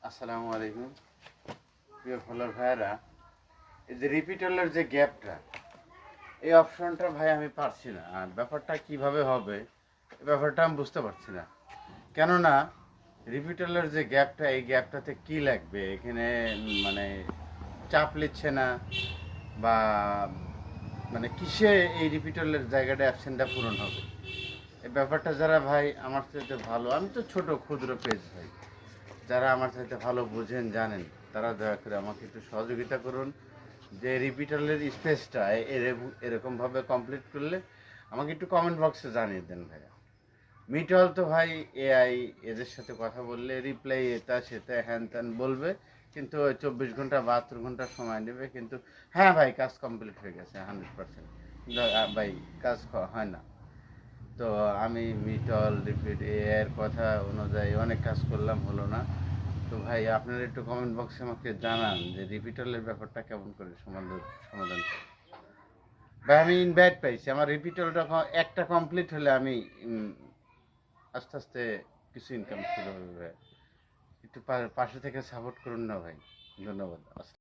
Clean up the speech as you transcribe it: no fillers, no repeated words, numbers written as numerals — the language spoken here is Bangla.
আসসালামু আলাইকুম প্রিয় ফলোয়ার ভাইয়েরা। এই যে রিপিটারের যে গ্যাপটা, এই অপশনটা ভাই আমি পারছি না। আর ব্যাপারটা কিভাবে হবে এই ব্যাপারটা আমি বুঝতে পারছি না। কেননা রিপিটারের যে গ্যাপটা, এই গ্যাপটাতে কি লাগবে এখানে, মানে চাপ নিচ্ছে না বা মানে কিসে এই রিপিটারের জায়গাটা অ্যাবসেন্টটা পূরণ হবে। এই ব্যাপারটা যারা ভাই আমার চাইতে ভালো, আমি তো ছোট ক্ষুদ্র পেজ ভাই, যারা আমার চাইতে ভালো বোঝেন জানেন, তারা দয়া করে আমাকে একটু সহযোগিতা করুন যে রিপিটারের স্পেসটা এরকমভাবে কমপ্লিট করলে আমাকে একটু কমেন্ট বক্সে জানিয়ে দেন ভাইয়া। মিটল তো ভাই এআই, এদের সাথে কথা বললে রিপ্লাই এটা সেটা হ্যান ত্যান বলবে, কিন্তু ওই 24 ঘন্টা 72 ঘন্টা সময় নেবে। কিন্তু হ্যাঁ ভাই, কাজ কমপ্লিট হয়ে গেছে 100%, কিন্তু ভাই কাজ হয় না। তো আমি মিটল রিপিট এর কথা অনুযায়ী অনেক কাজ করলাম, হলো না। তো ভাই আপনারা একটু কমেন্ট বক্সে আমাকে জানান যে রিপিটলের ব্যাপারটা কেমন করে সমাধান করব। ভাই আমি ইনভাইট পাইছি, আমার রিপিটলটা একটা কমপ্লিট হলে আমি আস্তে আস্তে কিছু ইনকাম শুরু হবে ভাই। একটু পাশে থেকে সাপোর্ট করুন না ভাই। ধন্যবাদ।